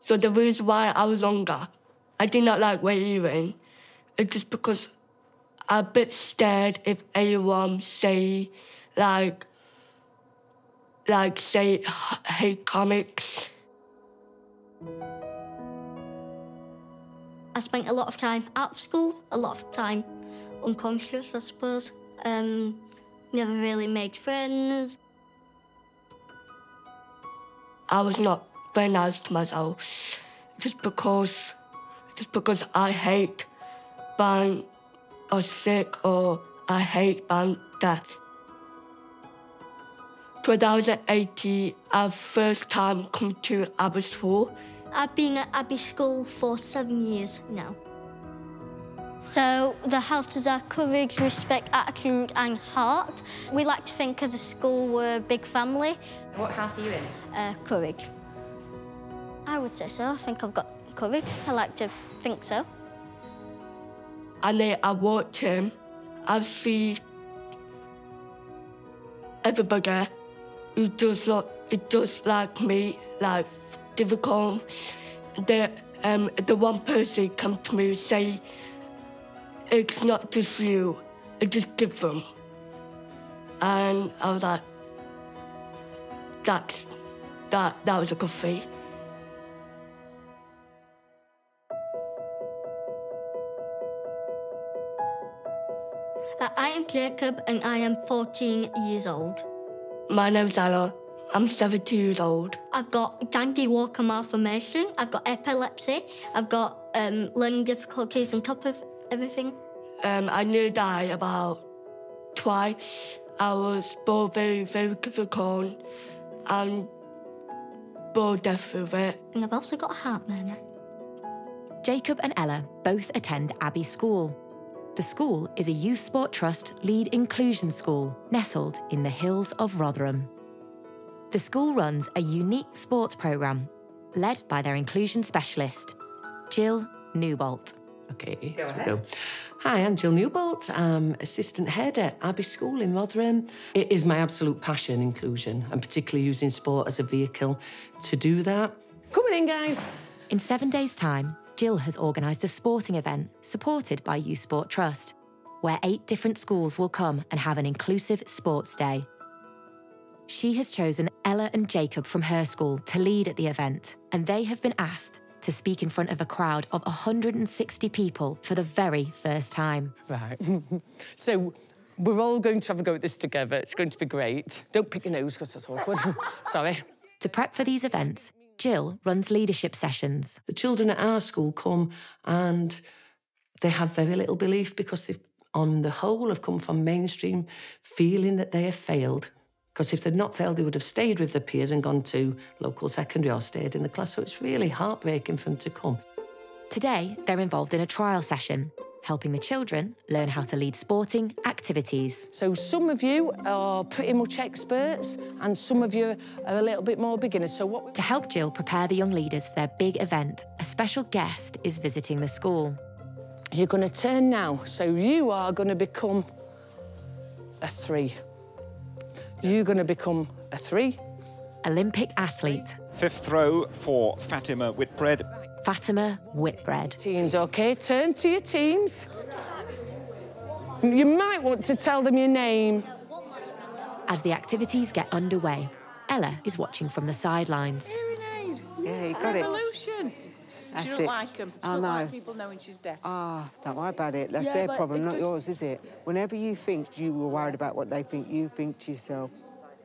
So the reason why I was longer, I did not like waving. It's just because I'm a bit scared if anyone say, say, hate comics. I spent a lot of time out of school, a lot of time unconscious, I suppose. Never really made friends. I was not very nice to myself just because I hate being sick or I hate being deaf. 2018, I first time come to Abbey School. I've been at Abbey School for 7 years now. So the houses are courage, respect, attitude and heart. We like to think as a school we're a big family. What house are you in? Courage. I would say so. I think I've got courage. I like to think so. And then I walked in, I see everybody who does like me, like difficult. The one person come to me and say, it's not just you, it's just different. And I was like, that was a good thing. I am Jacob and I am 14 years old. My name's Ella. I'm 17 years old. I've got dandy walker malformation, I've got epilepsy, I've got learning difficulties on top of everything. I nearly died about twice. I was both very, very difficult and both deaf with it. And I've also got a heart murmur. Jacob and Ella both attend Abbey School. The school is a Youth Sport Trust lead inclusion school nestled in the hills of Rotherham. The school runs a unique sports programme led by their inclusion specialist, Jill Newbolt. OK, Go ahead. Hi, I'm Jill Newbolt. I'm assistant head at Abbey School in Rotherham. It is my absolute passion, inclusion, and particularly using sport as a vehicle to do that. Coming in, guys. In 7 days' time, Jill has organised a sporting event supported by Youth Sport Trust, where 8 different schools will come and have an inclusive sports day. She has chosen Ella and Jacob from her school to lead at the event, and they have been asked to speak in front of a crowd of 160 people for the very first time. Right. So we're all going to have a go at this together. It's going to be great. Don't pick your nose, because that's awkward. Sorry. To prep for these events, Jill runs leadership sessions. The children at our school come and they have very little belief because they've, on the whole, have come from mainstream feeling that they have failed. Because if they'd not failed, they would have stayed with their peers and gone to local secondary or stayed in the class. So it's really heartbreaking for them to come. Today, they're involved in a trial session, helping the children learn how to lead sporting activities. So some of you are pretty much experts and some of you are a little bit more beginners. So what... To help Jill prepare the young leaders for their big event, a special guest is visiting the school. You're going to turn now, so you are going to become a 3. You're going to become a 3. Olympic athlete. 5th row for Fatima Whitbread. Fatima Whitbread. Teams, OK? Turn to your teams. You might want to tell them your name. As the activities get underway, Ella is watching from the sidelines. Yeah, you got it. Revolution. She doesn't like them. She doesn't like people knowing she's deaf. Ah, don't worry about it. That's their problem, not yours, is it? Whenever you think you were worried about what they think, you think to yourself,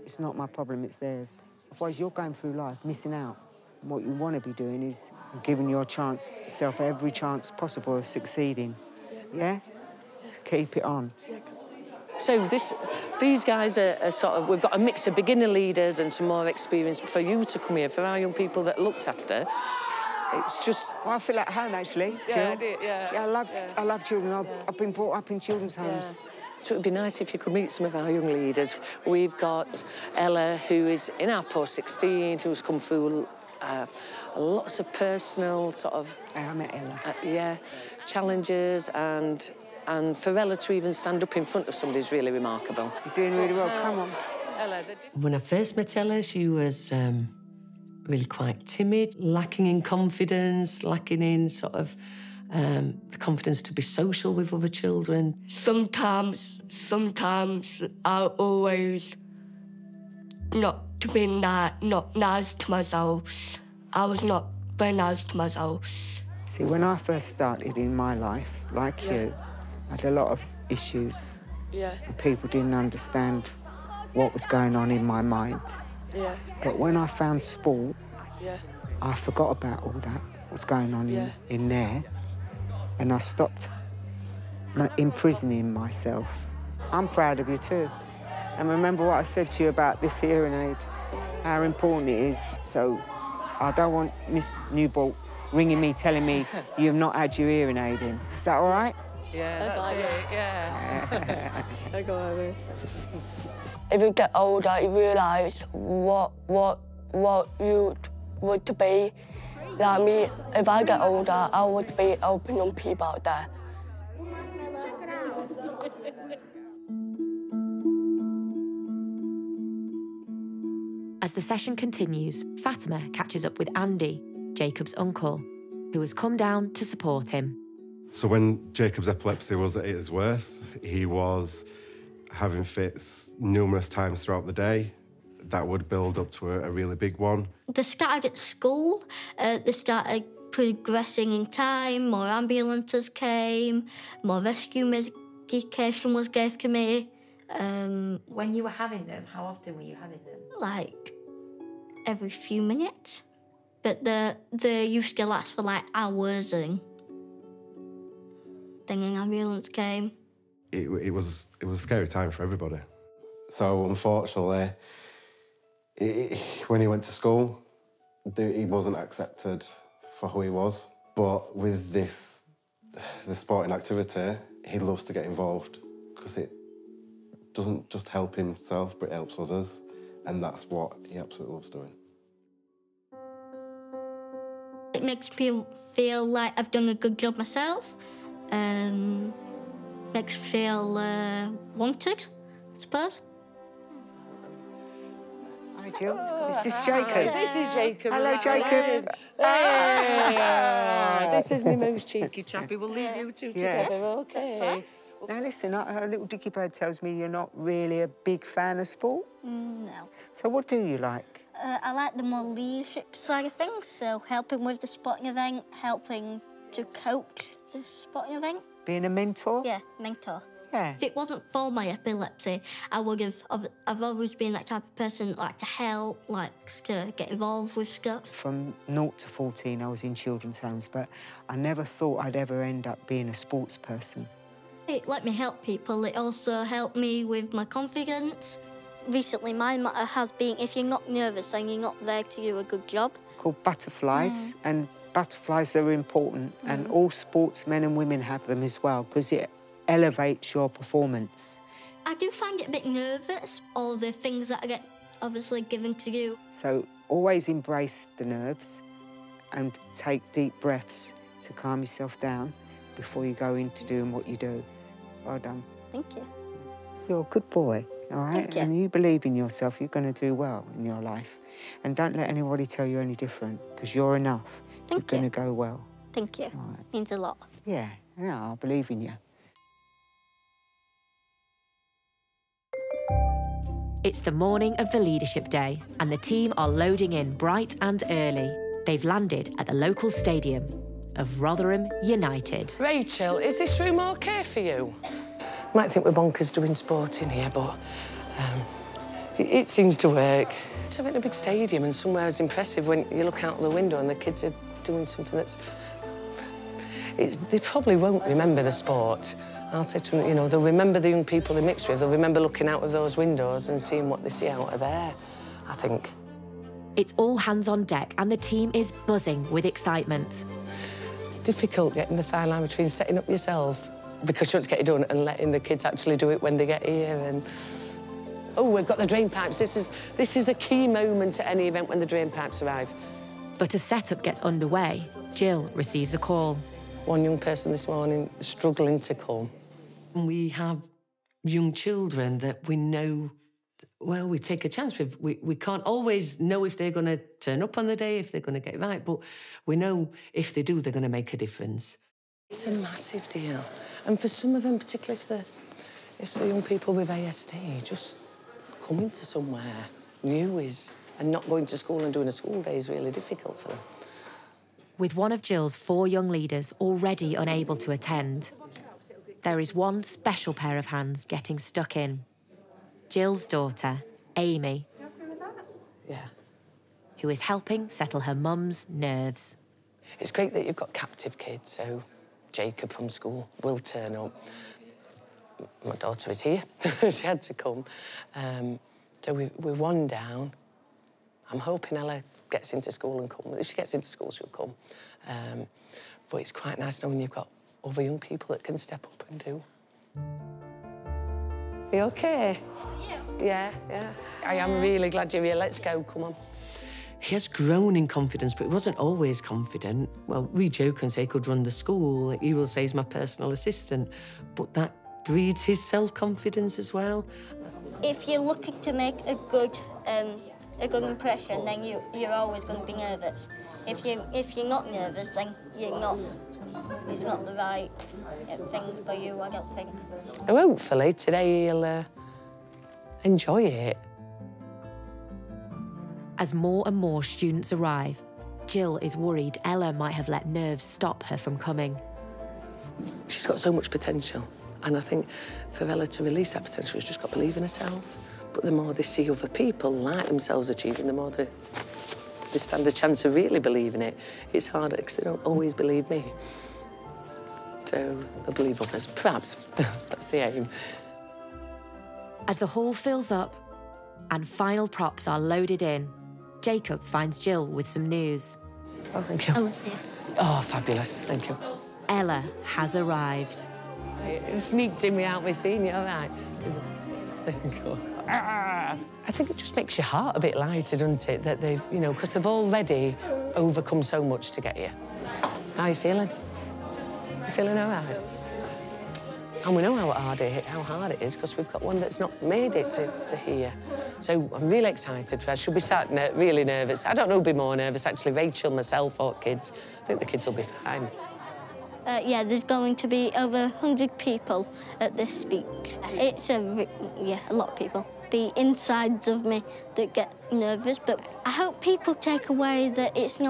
it's not my problem, it's theirs. Otherwise, you're going through life missing out. What you want to be doing is giving yourself every chance possible of succeeding. Yeah? Keep it on. So these guys are sort of... We've got a mix of beginner leaders and some more experience. For you to come here, for our young people that looked after, it's just... Well, I feel at home, actually. Yeah, Jill. yeah. I love children. I've been brought up in children's homes. So it would be nice if you could meet some of our young leaders. We've got Ella, who is in our post-16, who's come through lots of personal sort of... I met Ella. Challenges, and for Ella to even stand up in front of somebody is really remarkable. You're doing really well. Come on. Ella, when I first met Ella, she was really quite timid, lacking in confidence, lacking in sort of the confidence to be social with other children. Sometimes I always not nice to myself. I was not very nice to myself. See, when I first started in my life, like you, I had a lot of issues. Yeah. And people didn't understand what was going on in my mind. Yeah. But when I found sport, Yeah. I forgot about all that, what's going on in there, and I stopped imprisoning myself. I'm proud of you too. And remember what I said to you about this hearing aid, how important it is. So I don't want Miss Newbolt ringing me, telling me you've not had your hearing aid in. Is that all right? Yeah, that's it, yeah. I go over. If you get older, you realise what you would be. Like me, if I get older, I would be helping young people out there. As the session continues, Fatima catches up with Andy, Jacob's uncle, who has come down to support him. So when Jacob's epilepsy was at its worst, he was having fits numerous times throughout the day. That would build up to a really big one. They started at school, they started progressing in time, more ambulances came, more rescue medication was given to me. When you were having them, how often were you having them? Like every few minutes. But they used to last for like hours, and then an ambulance came. It was a scary time for everybody. So unfortunately, when he went to school, he wasn't accepted for who he was. But with the sporting activity, he loves to get involved because it doesn't just help himself, but it helps others. And that's what he absolutely loves doing. It makes me feel like I've done a good job myself. Makes me feel wanted, I suppose. Hi, Jill. Is this Jacob? This is Jacob. Hello, Jacob. Hey. This is my most cheeky chappy. We'll leave you two together, OK? Now, listen, a little dicky bird tells me you're not really a big fan of sport. No. So what do you like? I like the more leadership side of things, so helping with the sporting event, helping to coach the sporting event. Being a mentor? Yeah, mentor. Yeah. If it wasn't for my epilepsy, I've always been that type of person that likes to help, likes to get involved with stuff. From 0 to 14, I was in children's homes, but I never thought I'd ever end up being a sports person. It let me help people. It also helped me with my confidence. Recently, my motto has been, if you're not nervous, then you're not there to do a good job. Called butterflies, and butterflies are important, and all sportsmen and women have them as well, because it elevates your performance. I do find it a bit nervous, all the things that I get obviously given to you. So always embrace the nerves and take deep breaths to calm yourself down before you go into doing what you do. Well done. Thank you. You're a good boy, all right? Thank you. And you believe in yourself, you're going to do well in your life. And don't let anybody tell you any different, because you're enough. Thank You're going to go well. Thank you. All right. Means a lot. Yeah, I believe in you. It's the morning of the Leadership Day, and the team are loading in bright and early. They've landed at the local stadium of Rotherham United. Rachael, is this room OK for you? Might think we're bonkers doing sport in here, but it seems to work. It's a big stadium and somewhere as impressive when you look out the window and the kids are doing something that's... They probably won't remember the sport. I'll say to them, you know, they'll remember the young people they mix with, they'll remember looking out of those windows and seeing what they see out of there, I think. It's all hands on deck and the team is buzzing with excitement. It's difficult getting the fine line between setting up yourself because you want to get it done and letting the kids actually do it when they get here. And oh, we've got the drain pipes. This is the key moment at any event when the drain pipes arrive. But as setup gets underway, Jill receives a call. One young person this morning struggling to come. We have young children that we know well, we take a chance. We can't always know if they're going to turn up on the day, if they're going to get it right, but we know if they do, they're going to make a difference. It's a massive deal. And for some of them, particularly if the young people with ASD, just coming to somewhere new and not going to school and doing a school day is really difficult for them. With one of Jill's 4 young leaders already unable to attend, there is one special pair of hands getting stuck in. Jill's daughter, Amy, who is helping settle her mum's nerves. It's great that you've got captive kids, so Jacob from school will turn up. My daughter is here. She had to come. So we're one down. I'm hoping Ella gets into school and comes. If she gets into school, she'll come. But it's quite nice knowing you've got other young people that can step up and do. Are you OK? Yeah. I am really glad you're here. Let's go, come on. He has grown in confidence, but he wasn't always confident. Well, we joke and say he could run the school. He will say he's my personal assistant, but that breeds his self-confidence as well. If you're looking to make a good impression, then you're always going to be nervous. If you're not nervous, then it's not the right thing for you, I don't think. Hopefully today he'll enjoy it. As more and more students arrive, Jill is worried Ella might have let nerves stop her from coming. She's got so much potential, and I think for Ella to release that potential, she's just got to believe in herself. But the more they see other people like themselves achieving, the more they stand a chance of really believing it. It's harder because they don't always believe me. So they'll believe others, perhaps. That's the aim. As the hall fills up and final props are loaded in, Jacob finds Jill with some news. Oh, thank you. Ella's here. Oh, fabulous. Thank you. Ella has arrived. It sneaked in without me seeing you, all right? I think it just makes your heart a bit lighter, doesn't it? That they've, you know, because they've already overcome so much to get here. How are you feeling? You feeling all right? And we know how hard it is, because we've got one that's not made it to here. So I'm really excited for her. She'll be really nervous. I don't know who'll be more nervous, actually, Rachael, myself, or kids. I think the kids will be fine. Yeah, there's going to be over 100 people at this speech. It's a lot of people. The insides of me that get nervous, but I hope people take away that it's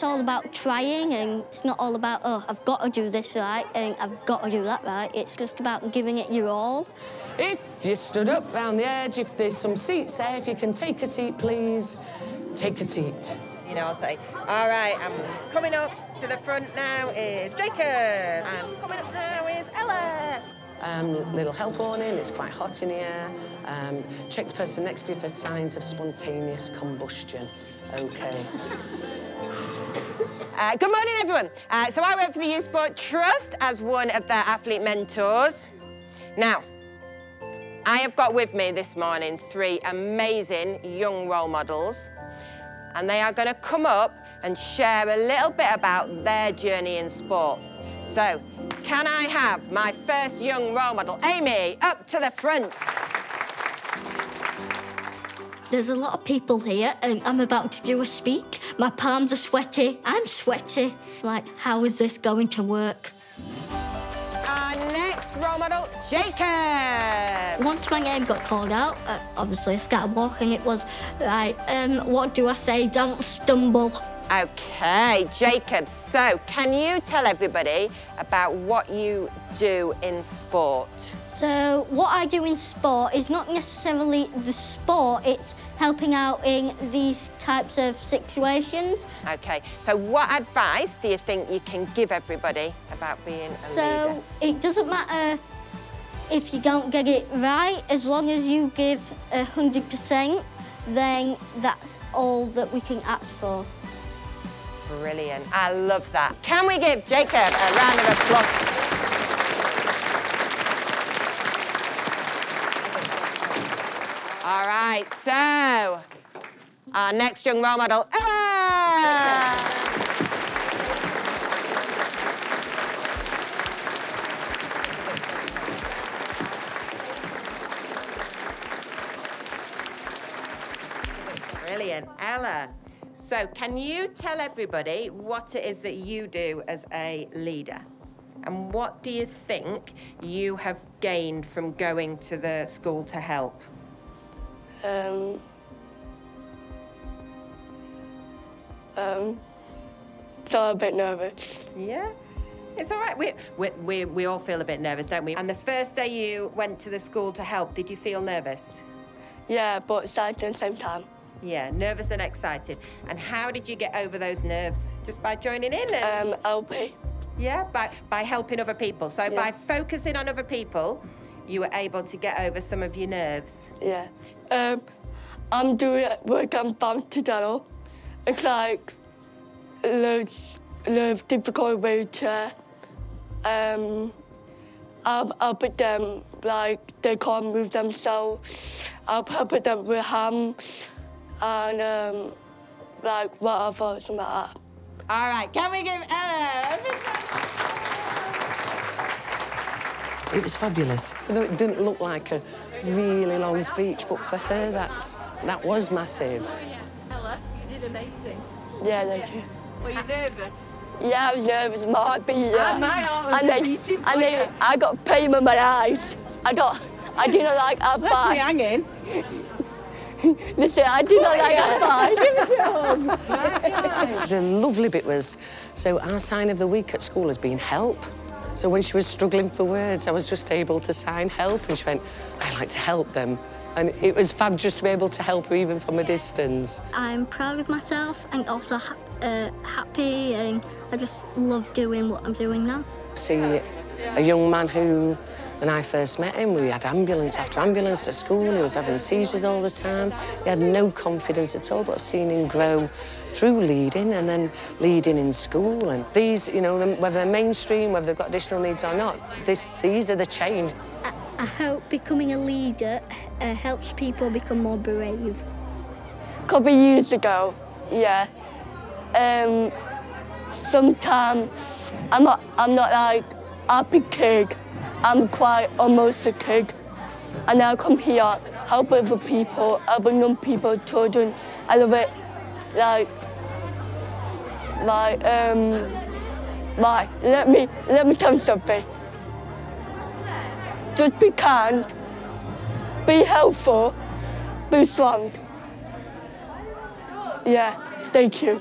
all about trying, and it's not all about, oh, I've got to do this right and I've got to do that right. It's just about giving it your all. If you stood up round the edge, if there's some seats there, if you can take a seat, please, take a seat. You know, I'll say, all right, I'm coming up to the front now is Jacob, and coming up now is Ella. Little health warning, it's quite hot in here. Check the person next to you for signs of spontaneous combustion. OK. Good morning, everyone. So I work for the Youth Sport Trust as one of their athlete mentors. Now, I have got with me this morning 3 amazing young role models, and they are going to come up and share a little bit about their journey in sport. So, can I have my first young role model, Amy, up to the front? There's a lot of people here, and I'm about to do a speech. My palms are sweaty. I'm sweaty. Like, how is this going to work? Our next role model, Jacob. Once my name got called out, obviously I started walking. It was, right, what do I say? Don't stumble. OK, Jacob, so can you tell everybody about what you do in sport? So what I do in sport is not necessarily the sport, it's helping out in these types of situations. OK, so what advice do you think you can give everybody about being a leader? So it doesn't matter if you don't get it right, as long as you give 100%, then that's all that we can ask for. Brilliant. I love that. Can we give Jacob a round of applause? All right, so our next young role model, Ella! So can you tell everybody what it is that you do as a leader? And what do you think you have gained from going to the school to help? So a bit nervous. Yeah? It's all right. We all feel a bit nervous, don't we? And the first day you went to the school to help, did you feel nervous? Yeah, but excited at the same time. Yeah, nervous and excited. And how did you get over those nerves? Just by joining in? And... LP. Yeah, by helping other people. So yeah. By focusing on other people, you were able to get over some of your nerves. Yeah. I'm doing work on bound together. It's like loads difficult wheelchair. I'll help them, like, they can't move themselves. I'll help them with hands and, like, whatever, something like that. All right, can we give Ella? It was fabulous. Although it didn't look like a really long speech, but for her, that was massive. Ella, you did amazing. Yeah, thank you. Were you nervous? Yeah, I was nervous. My heart beat. My heart was beating. And then I got pain in my eyes. I didn't like that Left me hanging. Listen, I did not like that. The lovely bit was, so our sign of the week at school has been help. So when she was struggling for words, I was just able to sign help, and she went, I'd like to help them. And it was fab just to be able to help her even from a distance. I'm proud of myself and also happy, and I just love doing what I'm doing now. See a young man who, when I first met him, we had ambulance after ambulance to school. He was having seizures all the time. He had no confidence at all, but I've seen him grow through leading and then leading in school. And these, you know, whether they're mainstream, whether they've got additional needs or not, these are the change. I hope becoming a leader helps people become more brave. A couple of years ago, yeah. Sometimes I'm not like a big kid. I'm quite almost a kid. And I come here, help other people, help young people, children. I love it. Let me tell you something. Just be kind, be helpful, be strong. Yeah, thank you.